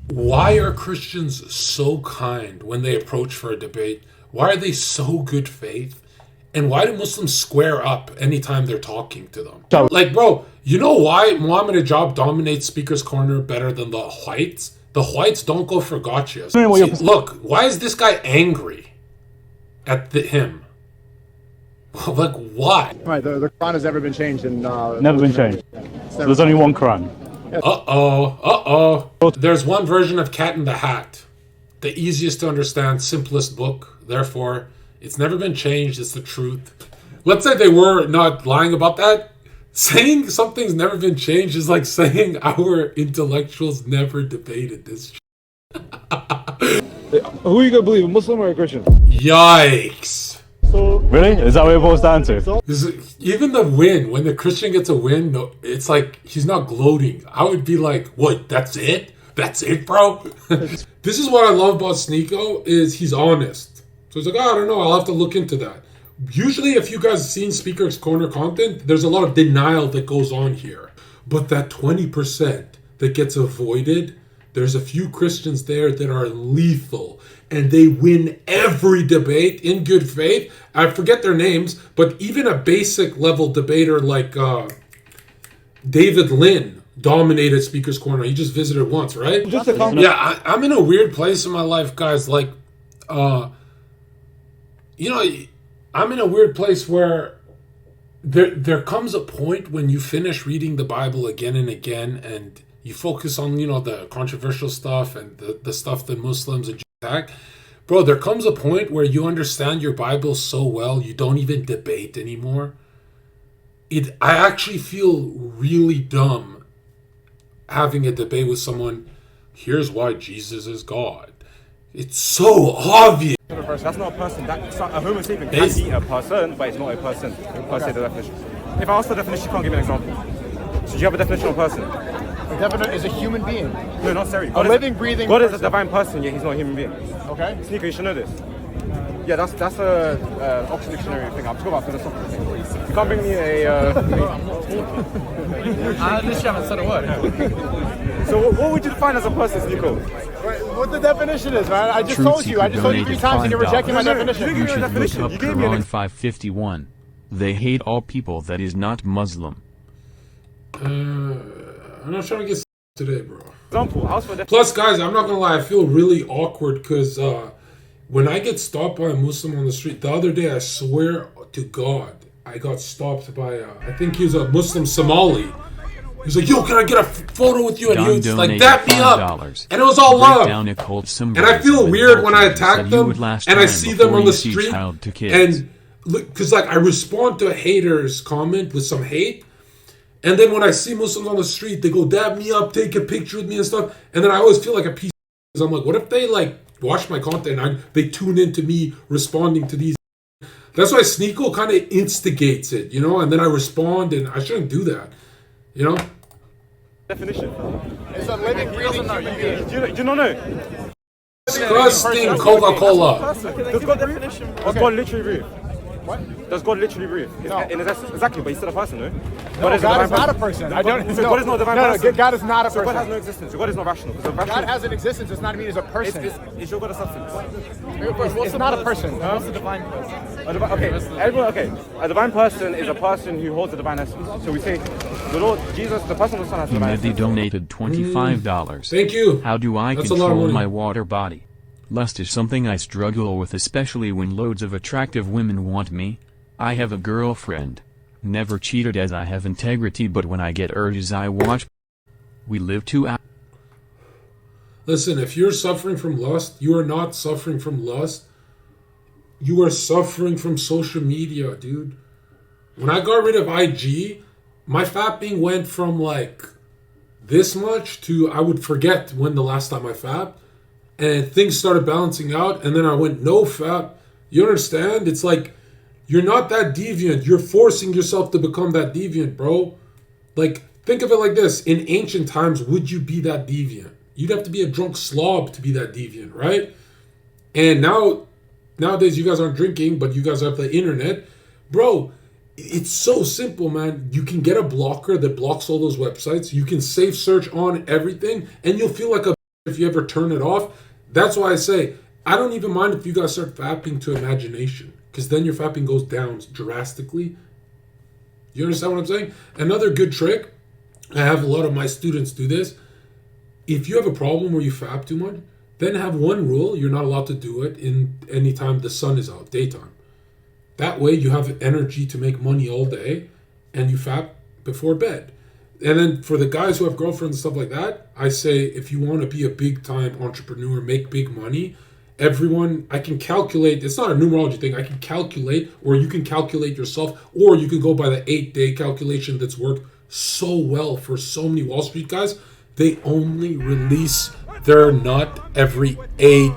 Why are Christians so kind when they approach for a debate? Why are they so good faith? And why do Muslims square up anytime they're talking to them? Like, bro, you know why Muhammad Ajab dominates Speaker's Corner better than the whites? The whites don't go for gotchas. See, look, why is this guy angry at him? Like, why? Right, the Quran has never been changed. Never been changed. So there's only one Quran. There's one version of Cat in the Hat. The easiest to understand, simplest book. Therefore, it's never been changed. It's the truth. Let's say they were not lying about that. Saying something's never been changed is like saying our intellectuals never debated this. Who are you gonna believe, a Muslim or a Christian? Yikes. Really? Is that what it boils down to? Even the win, when the Christian gets a win, no, it's like he's not gloating. I would be like, what, that's it? That's it, bro? This is what I love about SNEAKO, is he's honest. So he's like, oh, I don't know, I'll have to look into that. Usually if you guys have seen Speaker's Corner content, there's a lot of denial that goes on here. But that 20% that gets avoided, there's a few Christians there that are lethal. And they win every debate in good faith. I forget their names, but even a basic level debater like David Lynn dominated Speaker's Corner. He just visited once, right? Yeah, I'm in a weird place in my life, guys. Like, I'm in a weird place where there comes a point when you finish reading the Bible again and again, and you focus on, the controversial stuff and the stuff that Muslims and Jews attack. Bro, there comes a point where you understand your Bible so well, you don't even debate anymore. I actually feel really dumb having a debate with someone, here's why Jesus is God. It's so obvious. That's not a person. A Homo sapien can be a person, but it's not a person. Per se, the definition. If I ask the definition, you can't give me an example. So do you have a definition of person? A definition is a human being. No, not necessarily. A living, breathing God person. is a divine person, yet he's not a human being. Okay. SNEAKO, you should know this. Yeah, that's a Oxford Dictionary thing. I'm talking about philosophical thing. You can't bring me a... I literally haven't said a word. So what would you define as a person, SNEAKO? What the definition is, man? I just told you 3 times and you're rejecting my definition. You should look up Quran 551. They hate all people that is not Muslim. I'm not trying to get today, bro. Example. Plus, guys, I'm not gonna lie, I feel really awkward because when I get stopped by a Muslim on the street, the other day, I swear to God, I got stopped by, I think he was a Muslim Somali. He's like, yo, can I get a photo with you? And he was like, dap me up. And it was all love. And I feel weird when I attack them and I see them on the street. And look, because like I respond to a hater's comment with some hate. And then when I see Muslims on the street, they go dab me up, take a picture with me and stuff. And then I always feel like a piece of because I'm like, what if they like watch my content and they tune into me responding to these? That's why SNEAKO kind of instigates it, and then I respond, and I shouldn't do that, Definition. It's a living, breathing human being. Do you not know? Disgusting Coca-Cola. Does God literally breathe? What? Does God literally breathe? No. Exactly, but he's still a person, no? No, God is not a person. I don't. So God is not a divine person. No, God is not a person. So God has no existence. So God is not rational. God has an existence. Does not mean he's a person. Is your God a substance? It's not a person. What's the divine person? Okay. A divine person is a person who holds the divine essence. So we say, the Lord Jesus, the person of the Son has the divine essence. Mehdi donated $25. Thank you. How do I control my water body? Lust is something I struggle with, especially when loads of attractive women want me. I have a girlfriend. Never cheated as I have integrity, but when I get urges I watch. We live 2 hours. Listen, if you're suffering from lust, you are not suffering from lust. You are suffering from social media, dude. When I got rid of IG, my fapping went from like this much to I would forget when the last time I fapped. And things started balancing out, and then I went no fap. You understand? It's like, you're not that deviant. You're forcing yourself to become that deviant, bro. Like, think of it like this. In ancient times, would you be that deviant? You'd have to be a drunk slob to be that deviant, right? And nowadays, you guys aren't drinking, but you guys have the internet. Bro, it's so simple, man. You can get a blocker that blocks all those websites. You can safe search on everything, and you'll feel like a if you ever turn it off. That's why I say I don't even mind if you guys start fapping to imagination, because then your fapping goes down drastically. You understand what I'm saying? Another good trick, I have a lot of my students do this. If you have a problem where you fap too much, then have one rule: you're not allowed to do it in any time the sun is out, daytime. That way you have energy to make money all day, and you fap before bed. And then for the guys who have girlfriends and stuff like that, I say if you want to be a big time entrepreneur, make big money, everyone, I can calculate, it's not a numerology thing, I can calculate, or you can calculate yourself, or you can go by the 8-day calculation that's worked so well for so many Wall Street guys. They only release their nut every 8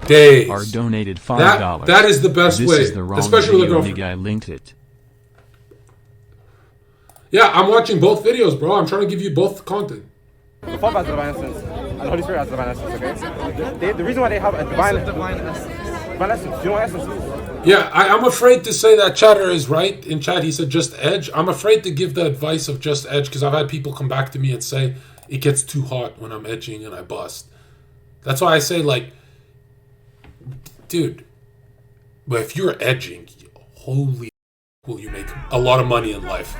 days. Are donated $5. That is the best way, This is the wrong especially with a video, girlfriend. nigga, I linked it. Yeah, I'm watching both videos, bro. I'm trying to give you both content. The Father has the divine essence, and the Holy Spirit has the divine essence, okay? The reason why they have a divine essence, do you know what essence is? Yeah, I'm afraid to say that Chatter is right. In chat, he said just edge. I'm afraid to give the advice of just edge because I've had people come back to me and say it gets too hot when I'm edging and I bust. That's why I say, like, dude, but if you're edging, holy will you make a lot of money in life.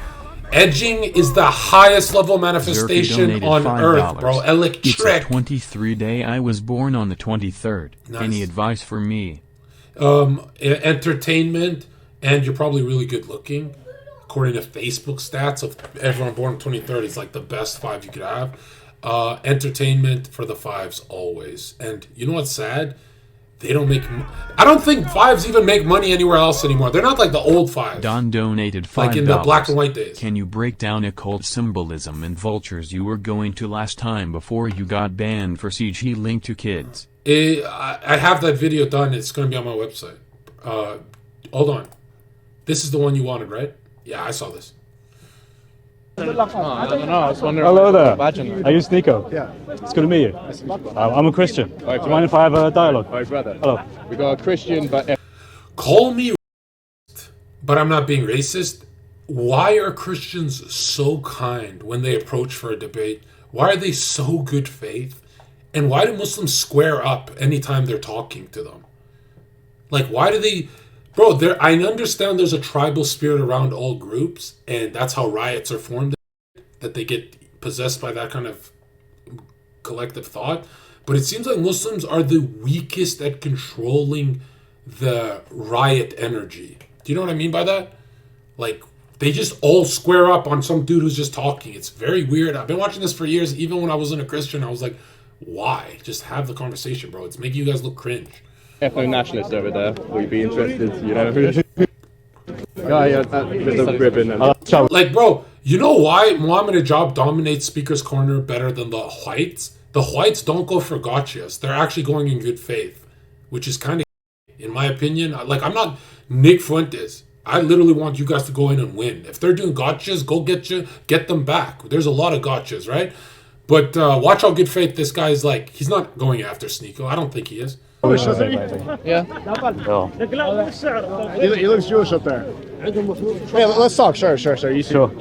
Edging is the highest level manifestation on earth, bro. Electric. It's a 23 day. I was born on the 23rd. Nice. Any advice for me? Entertainment, and you're probably really good looking. According to Facebook stats of everyone born on 23rd, it's like the best 5 you could have. Entertainment for the 5s always. And you know what's sad? They don't make... I don't think 5s even make money anywhere else anymore. They're not like the old 5s. Don donated $5. Like in the black and white days. Can you break down occult symbolism and vultures you were going to last time before you got banned for CG linked to kids? I have that video done. It's going to be on my website. Hold on. This is the one you wanted, right? Yeah, I saw this. I don't know. I was wondering. Hello there. Imagine. Are you SNEAKO? Yeah. It's good to meet you. I'm a Christian. Do you mind if I have a dialogue? All right, brother. Hello. We got a Christian, but Call me racist, but I'm not being racist. Why are Christians so kind when they approach for a debate? Why are they so good faith? And why do Muslims square up anytime they're talking to them? Like, why do they... Bro, I understand there's a tribal spirit around all groups, and that's how riots are formed, that they get possessed by that kind of collective thought. But it seems like Muslims are the weakest at controlling the riot energy. Do you know what I mean by that? Like, they just all square up on some dude who's just talking. It's very weird. I've been watching this for years. Even when I wasn't a Christian, I was like, why? Just have the conversation, bro. It's making you guys look cringe. ethno-nationalist over there. Will you be interested? You know, guy with the ribbon. And Like, bro, you know why Muhammad Hijab dominates Speaker's Corner better than the whites? The whites don't go for gotchas. They're actually going in good faith, which is kind of, in my opinion, like, I'm not Nick Fuentes. I literally want you guys to go in and win. If they're doing gotchas, go get them back. There's a lot of gotchas, right? But watch how good faith this guy's like. He's not going after SNEAKO. I don't think he is. yeah. He looks Jewish up there. Hey, let's talk. Sure. You see. Sure.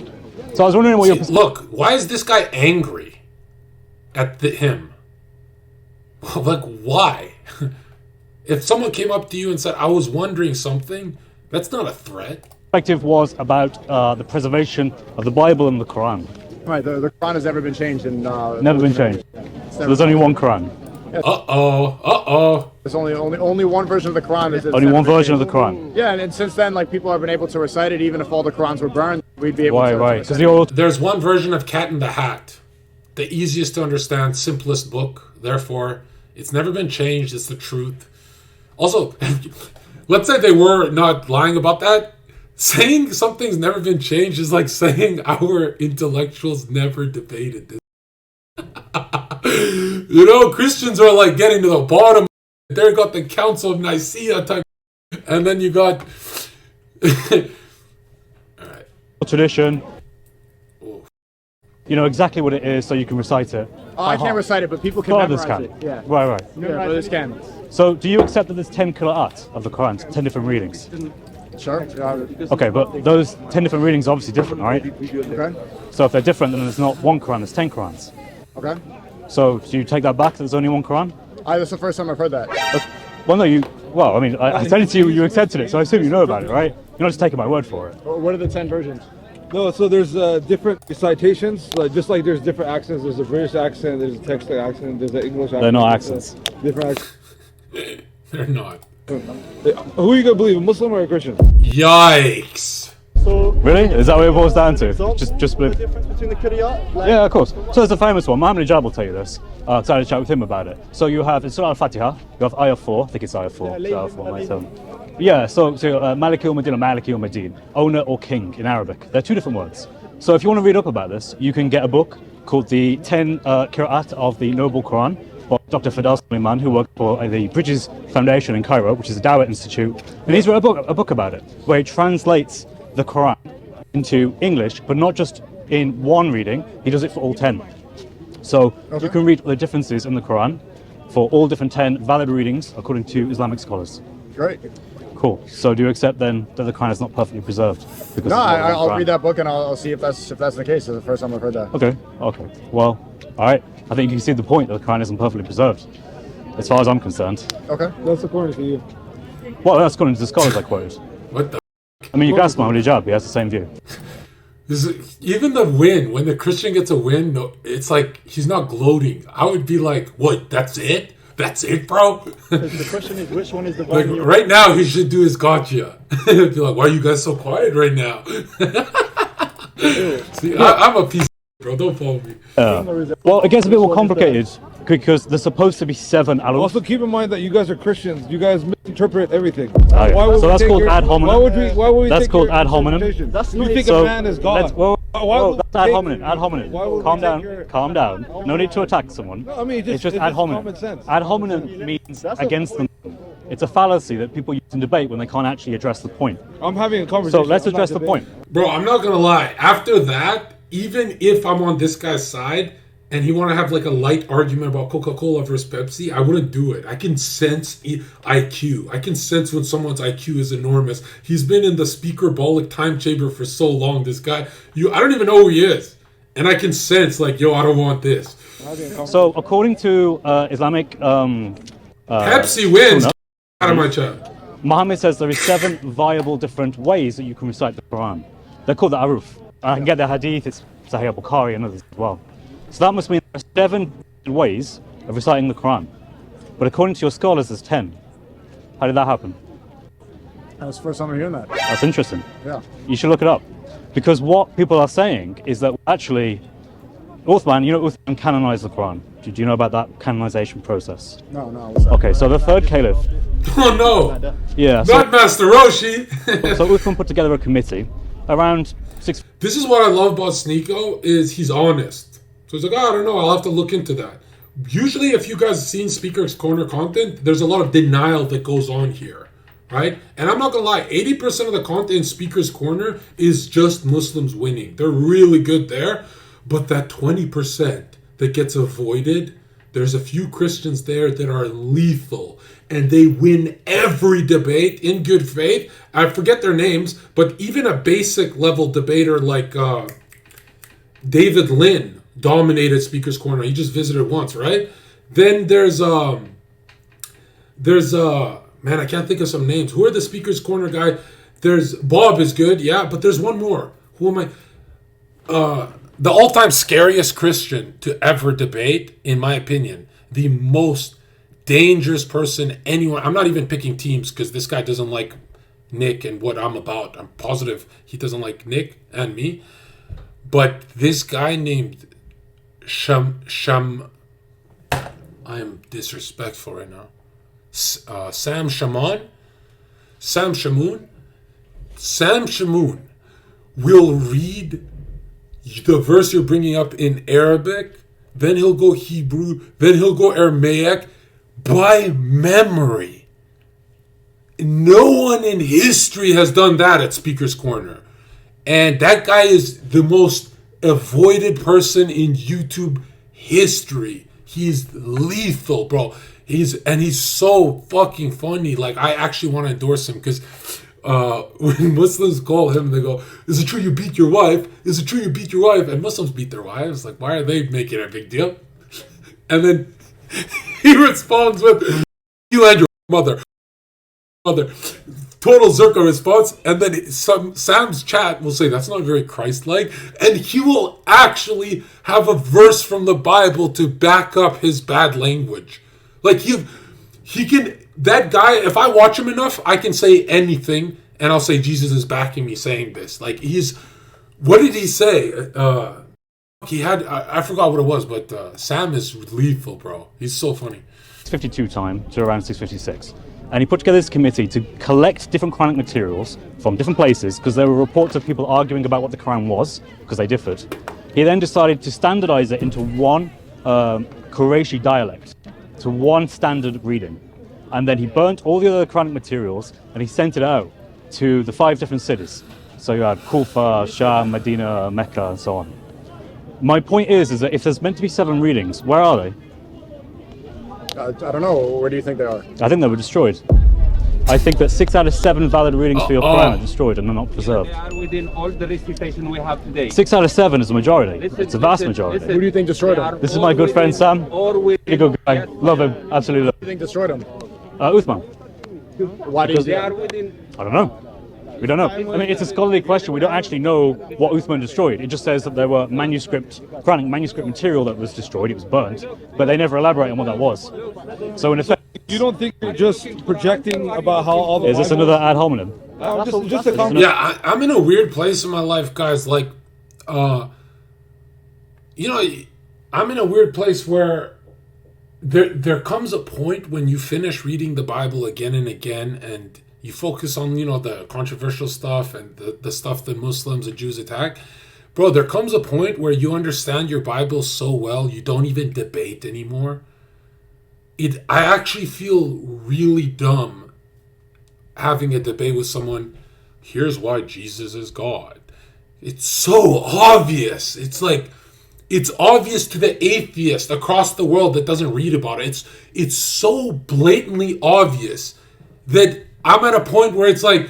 So I was wondering what your Look, why is this guy angry at him? Like, why? If someone came up to you and said, I was wondering something, that's not a threat. perspective was about the preservation of the Bible and the Quran. Right. The Quran has never been changed in. Never been changed. So there's only one Quran. Uh-oh. There's only one version of the Quran. Only one version of the Quran. Yeah, and since then, like, people have been able to recite it. Even if all the Qurans were burned, we'd be able to. Right. Because you're There's one version of Cat in the Hat. The easiest to understand, simplest book. Therefore, it's never been changed. It's the truth. Also, let's say they were not lying about that. Saying something's never been changed is like saying our intellectuals never debated this. You know, Christians are like getting to the bottom. They got the Council of Nicaea type. And then you got... Alright. tradition. You know exactly what it is, so you can recite it. Oh, I can't recite it, but people can Others memorize can. it. Yeah. Right. Yeah, others can. So do you accept that there's 10 qira'at of the Quran, 10 different readings? Sure. Okay, but those 10 different readings are obviously different, right? Okay. So if they're different, then there's not one Quran, there's 10 Qurans. Okay. So do you take that back? There's only one Quran? That's the first time I've heard that. Well, no, you. Well, I mean, I sent it to you. You accepted it, so I assume you know about it, right? You're not just taking my word for it. What are the 10 versions? No, so there's different citations, just like there's different accents. There's a British accent, there's a Texas accent, there's an English accent. They're not accents. Different accents. They're not. Who are you gonna believe, a Muslim or a Christian? Yikes. So, Really? Is that what it boils down to? Just the believe. difference between the Qur'an? Like, Yeah, of course. So there's a famous one. Muhammad Hijab will tell you this. Because I had a chat with him about it. So you have in Surah Al-Fatiha, you have Ayah 4. I think it's Ayah 4. Yeah, Ayah 4 yeah, so Maliki al-Madin or Maliki al-Madin, owner or king in Arabic. They're two different words. So if you want to read up about this, you can get a book called The 10 Qira'at of the Noble Quran by Dr. Fidel Suleiman, who worked for the Bridges Foundation in Cairo, which is a Dawah institute. And he's wrote a book about it, where he translates the Quran into English, but not just in one reading, he does it for all 10. So you can read the differences in the Quran for all different 10 valid readings according to Islamic scholars. Great. Cool. So do you accept then that the Quran is not perfectly preserved? No, I'll read that book and I'll see if that's the case. It's the first time I've heard that. Okay. Well, all right. I think you can see the point that the Quran isn't perfectly preserved, as far as I'm concerned. Okay. That's according to you. Well, that's according to the scholars I quoted. What the? I mean, you can ask Muhammad Hijab, he has the same view. Even the win, when the Christian gets a win, no, it's like he's not gloating. I would be like, what, that's it? That's it, bro? The question is, which one is the Like, one? right now, he should do his gotcha. Be like, why are you guys so quiet right now? See, I'm a piece of bro. Don't follow me. Well, it gets a bit more complicated because there's supposed to be 7 alus. Also, keep in mind that you guys are Christians. You guys misinterpret everything. Okay. Would So we that's take called your- ad hominem. Why would we That's take called your ad hominem. interpretation? That's you not think even- a man is God. That's ad hominem. Ad hominem. Why would we Calm take down. your- Calm down. No need to attack someone. No, I mean, it's just it's ad just hominem. common sense. Ad hominem means against them. It's a fallacy that people use in debate when they can't actually address the point. I'm having a So conversation. let's I'm not address the debating. point. Bro, I'm not gonna lie. After that, even if I'm on this guy's side and he want to have like a light argument about Coca-Cola versus Pepsi, I wouldn't do it. I can sense IQ. I can sense when someone's IQ is enormous. He's been in the speakerbolic time chamber for so long. This guy, I don't even know who he is, and I can sense like, yo, I don't want this. So according to Islamic Pepsi wins. Get out of my chat. Muhammad says there is 7 viable different ways that you can recite the Quran. They're called the aruf. I can get the hadith, it's Sahih al-Bukhari and others as well. So that must mean there are 7 ways of reciting the Quran. But according to your scholars, there's 10. How did that happen? That's the first time I'm hearing that. That's interesting. Yeah. You should look it up. Because what people are saying is that actually, Uthman, Uthman canonized the Quran. Do you know about that canonization process? No. What's that? Okay, so the third caliph. Oh no, Yeah. not Master Roshi. So Uthman put together a committee around 6. This is what I love about SNEAKO is he's honest. So he's like, I don't know, I'll have to look into that. Usually if you guys have seen Speaker's Corner content, there's a lot of denial that goes on here, right? And I'm not gonna lie, 80% of the content in Speaker's Corner is just Muslims winning. They're really good there, but that 20% that gets avoided, there's a few Christians there that are lethal and they win every debate in good faith. I forget their names, but even a basic level debater like David Lynn dominated Speaker's Corner. He just visited once, right? Then there's man, I can't think of some names. Who are the Speaker's Corner guy? There's Bob is good, yeah, but there's one more. Who am I? The all-time scariest Christian to ever debate, in my opinion, the most dangerous person anyone. I'm not even picking teams because this guy doesn't like Nick and what I'm about. I'm positive he doesn't like Nick and me. But this guy named Sham, I am disrespectful right now. Sam Shamoun will read the verse you're bringing up in Arabic, then he'll go Hebrew, then he'll go Aramaic by memory. No one in history has done that at Speaker's Corner. And that guy is the most avoided person in YouTube history. He's lethal, bro. He's so fucking funny. Like, I actually want to endorse him because when Muslims call him, they go, "Is it true you beat your wife? Is it true you beat your wife?" And Muslims beat their wives. Like, why are they making a big deal? And then he responds with, "You and your mother." Total Zherka response, and then Sam's chat will say that's not very Christ-like, and he will actually have a verse from the Bible to back up his bad language. Like he can, that guy, if I watch him enough, I can say anything, and I'll say Jesus is backing me saying this. Like what did he say? He had, I forgot what it was, but Sam is lethal, bro. He's so funny. 652 time to around 656. And he put together this committee to collect different Quranic materials from different places, because there were reports of people arguing about what the Quran was, because they differed. He then decided to standardize it into one Qurayshi dialect, to one standard reading. And then he burnt all the other Quranic materials and he sent it out to the 5 different cities. So you had Kufa, Sham, Medina, Mecca, and so on. My point is that if there's meant to be 7 readings, where are they? I don't know. Where do you think they are? I think they were destroyed. I think that 6 out of 7 valid readings for your Quran are destroyed and they're not preserved. They are within all the recitation we have today. 6 out of 7 is the majority. It's a vast majority. Who do you think destroyed them? This is my good friend Sam. He's a good guy. Love him. Absolutely love him. Who do you think destroyed them? Uthman. Why do you They are within. I don't know. We don't know. I mean, it's a scholarly question. We don't actually know what Uthman destroyed. It just says that there were Quranic manuscript material that was destroyed. It was burnt, but they never elaborate on what that was. So in effect, You don't think you're just projecting about how all the is this another ad hominem? just a comment. Yeah, I'm in a weird place in my life, guys. Like, I'm in a weird place where there comes a point when you finish reading the Bible again and again, and you focus on, the controversial stuff and the stuff that Muslims and Jews attack. Bro, there comes a point where you understand your Bible so well, you don't even debate anymore. I actually feel really dumb having a debate with someone, here's why Jesus is God. It's so obvious. It's like, it's obvious to the atheist across the world that doesn't read about it. It's so blatantly obvious that I'm at a point where it's like,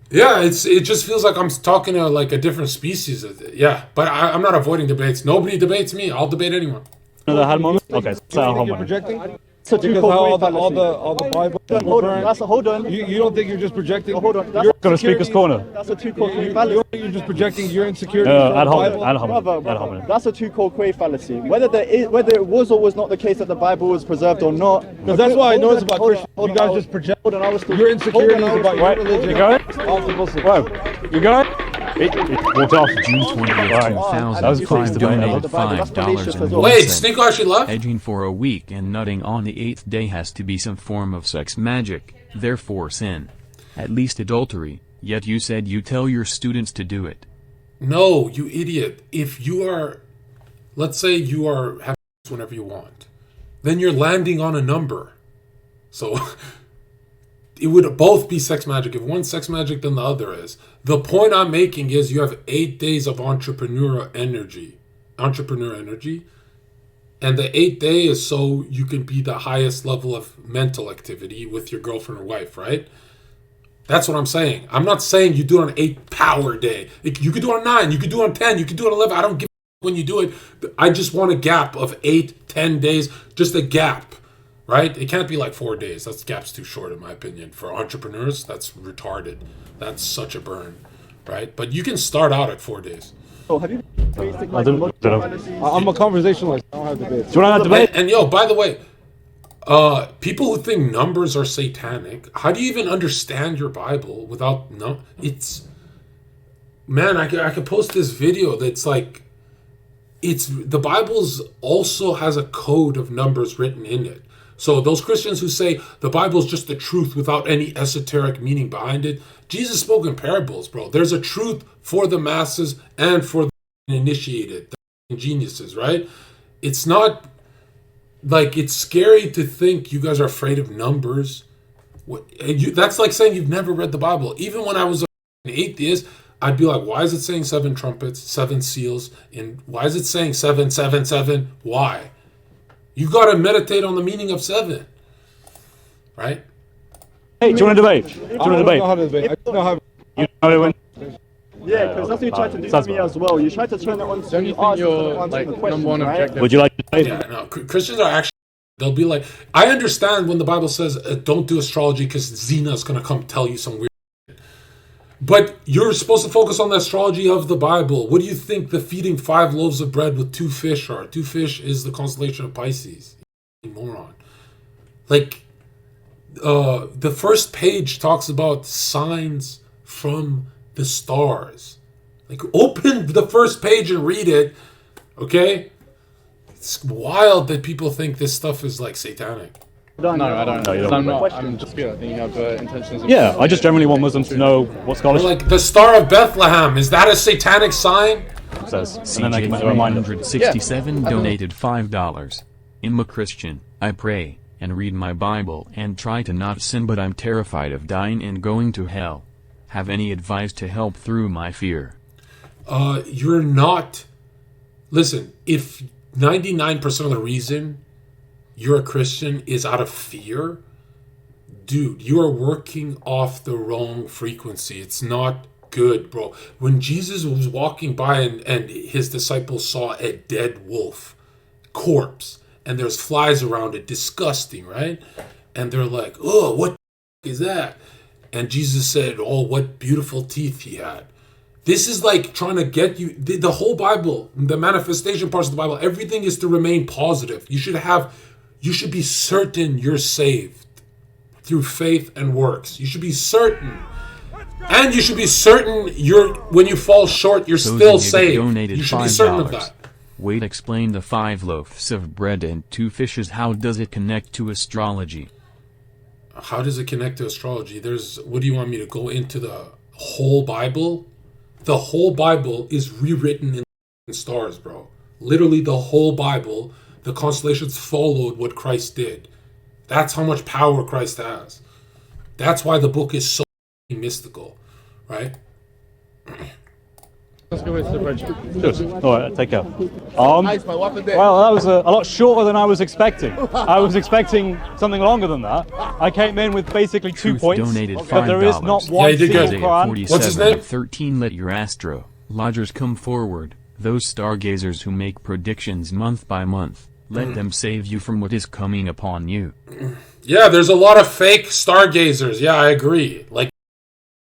yeah, it just feels like I'm talking to like a different species. Yeah, but I'm not avoiding debates. Nobody debates me. I'll debate anyone. Another ad moment? Okay, so You're projecting? It's a Because how all the Bible. Hold on, hold on. You don't think you're just projecting? Hold on. Your Got a speaker's corner. That's a two-core You fallacy. don't think you're just projecting your insecurity? Ad Brother, hominem. that's a two-core fallacy. Whether it was or was not the case that the Bible was preserved or not. Because that's why I know it's about Christians. You guys just project your insecurities about your religion. You got it? Whoa, you got it? It walked off. June 20th, That was close 2005 to donated $5.01. Wait, SNEAKO actually left? Edging for a week and nutting on the 8th day has to be some form of sex magic, therefore sin. At least adultery, yet you said you tell your students to do it. No, you idiot. If you are, let's say you are having sex whenever you want, then you're landing on a number. So it would both be sex magic. If one's sex magic, then the other is. The point I'm making is you have 8 days of entrepreneur energy. And the 8th day is so you can be the highest level of mental activity with your girlfriend or wife, right? That's what I'm saying. I'm not saying you do it on 8 power day. You could do it on 9, you could do it on 10, you could do it on 11. I don't give a when you do it. I just want a gap of 8, 10 days, just a gap, right? It can't be like 4 days. That gap's too short in my opinion. For entrepreneurs, that's retarded. That's such a burn, right? But you can start out at 4 days. Have you basic I don't know. I'm a conversationalist. I don't have debates. Do you want to have a debate? And yo, by the way, people who think numbers are satanic, how do you even understand your Bible without it's, man, I could post this video that's like, the Bible's also has a code of numbers written in it. So those Christians who say the Bible's just the truth without any esoteric meaning behind it, Jesus spoke in parables, bro. There's a truth for the masses and for the initiated, the geniuses, right? It's not like, it's scary to think you guys are afraid of numbers. That's like saying you've never read the Bible. Even when I was an atheist, I'd be like, why is it saying 7 trumpets, 7 seals, and why is it saying 7, 7, 7? Why? You got to meditate on the meaning of 7, right? Hey, do you want to debate? I don't know how to debate. I just know how. You know how to win? Yeah, because that's what you tried to do to me as well. You tried to turn it on to Don't you think your like number one objective? Would you like to say? Yeah, no. Christians are actually, they'll be like, I understand when the Bible says don't do astrology because Zena is going to come tell you some weird shit. But you're supposed to focus on the astrology of the Bible. What do you think the feeding 5 loaves of bread with 2 fish are? 2 fish is the constellation of Pisces. You moron. Like, the first page talks about signs from the stars. Like, open the first page and read it, okay? It's wild that people think this stuff is like satanic. No, I don't. No, you don't. I'm not. I'm just good. I think you have intentions. Of Yeah, I just generally want Muslims to know what Or scholarship like the Star of Bethlehem, is that a satanic sign? says. And then they can make a reminder. CJ167 donated $5. I'm a Christian, I pray, and read my Bible and try to not sin, but I'm terrified of dying and going to hell. Have any advice to help through my fear? You're not... Listen, if 99% of the reason you're a Christian is out of fear, dude, you are working off the wrong frequency. It's not good, bro. When Jesus was walking by and his disciples saw a dead wolf corpse and there's flies around it, disgusting, right? And they're like, oh, what is that? And Jesus said, oh, what beautiful teeth he had. This is like trying to get you, the whole Bible, the manifestation parts of the Bible, everything is to remain positive. You should be certain you're saved through faith and works. You should be certain. And you should be certain when you fall short, you're still saved. You should be certain of that. Wait, explain the 5 loaves of bread and 2 fishes. How does it connect to astrology? How does it connect to astrology? What do you want me to go into the whole Bible? The whole Bible is rewritten in stars, bro. Literally the whole Bible, the constellations followed what Christ did. That's how much power Christ has. That's why the book is so mystical, right? Let's go into the bread. All right, take care. Well, that was a lot shorter than I was expecting. I was expecting something longer than that. I came in with basically 2 Truth points, donated but there is not one single Quran. What's his name? 13. Let your astrologers come forward, those stargazers who make predictions month by month. Let them save you from what is coming upon you. Yeah, there's a lot of fake stargazers. Yeah, I agree. Like,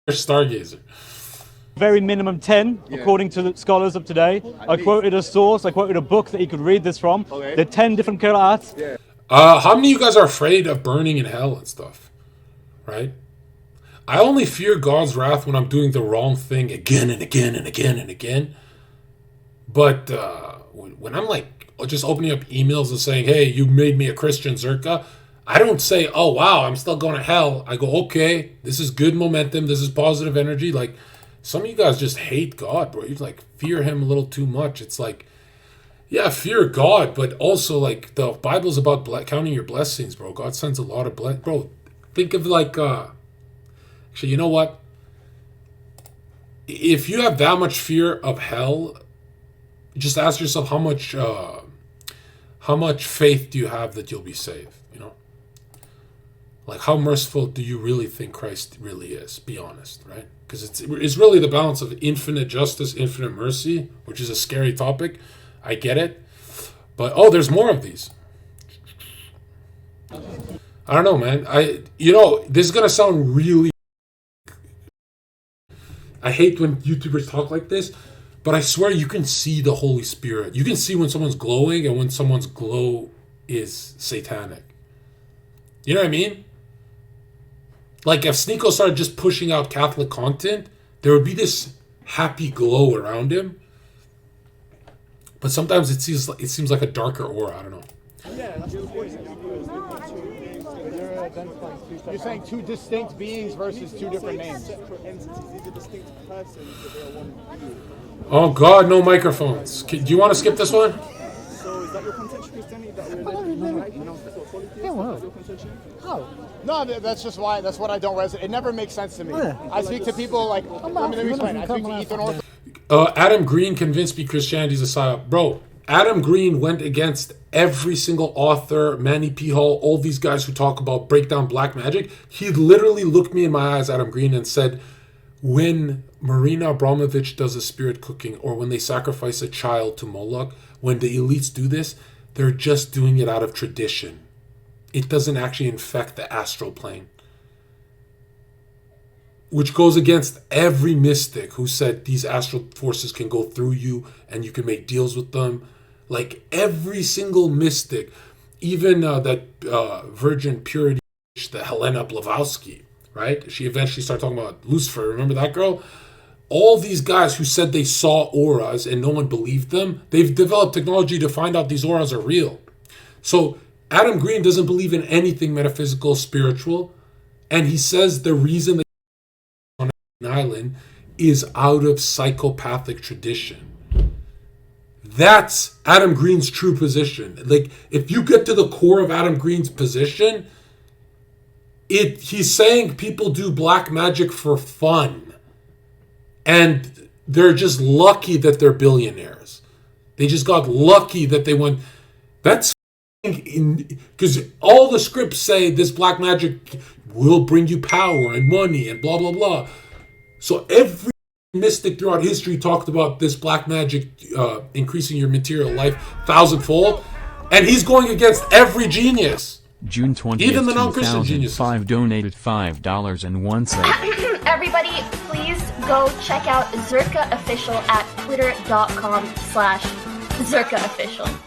stargazer. Very minimum 10, according to the scholars of today. I quoted a source, I quoted a book that he could read this from. There are 10 different qira'ats. How many of you guys are afraid of burning in hell and stuff? Right? I only fear God's wrath when I'm doing the wrong thing again and again and again and again. But when I'm like just opening up emails and saying, hey, you made me a Christian, Zherka, I don't say, oh, wow, I'm still going to hell. I go, okay, this is good momentum. This is positive energy. Like, some of you guys just hate God, bro. You like fear him a little too much. It's like, yeah, fear God, but also like the Bible's about counting your blessings, bro. God sends a lot of blessings. Bro, think of like, actually, you know what? If you have that much fear of hell, just ask yourself how much faith do you have that you'll be saved, you know? Like, how merciful do you really think Christ really is? Be honest, right? Because it's really the balance of infinite justice, infinite mercy, which is a scary topic. I get it. But, there's more of these. I don't know, man. This is going to sound really... I hate when YouTubers talk like this, but I swear you can see the Holy Spirit. You can see when someone's glowing and when someone's glow is satanic. You know what I mean? Like, if SNEAKO started just pushing out Catholic content, there would be this happy glow around him. But sometimes it seems like a darker aura. I don't know. Yeah, that's the point. You're saying 2 distinct beings versus 2 different names. Oh, God, no microphones. Do you want to skip this one? So is that your contention, Christianity? How? No, that's just why. That's what I don't resonate. It never makes sense to me. I speak to people like. Let me explain. I speak to Ethan Orthodox. Adam Green convinced me Christianity is a psyop. Bro, Adam Green went against every single author, Manny P. Hall, all these guys who talk about break down black magic. He literally looked me in my eyes, Adam Green, and said, when Marina Abramovich does a spirit cooking, or when they sacrifice a child to Moloch, when the elites do this, they're just doing it out of tradition. It doesn't actually infect the astral plane. Which goes against every mystic who said these astral forces can go through you and you can make deals with them. Like every single mystic, even that virgin purity, the Helena Blavatsky, right? She eventually started talking about Lucifer. Remember that girl? All these guys who said they saw auras and no one believed them, they've developed technology to find out these auras are real. So Adam Green doesn't believe in anything metaphysical, spiritual, and he says the reason that on an island is out of psychopathic tradition. That's Adam Green's true position. Like, if you get to the core of Adam Green's position, he's saying people do black magic for fun. And they're just lucky that they're billionaires. They just got lucky that they went. That's because all the scripts say this black magic will bring you power and money and blah, blah, blah. So every mystic throughout history talked about this black magic increasing your material life 1,000-fold. And he's going against every genius. June 20th, even the non-Christian geniuses. 2005 donated $5.01. Everybody, please go check out Zherka Official at twitter.com/ZherkaOfficial.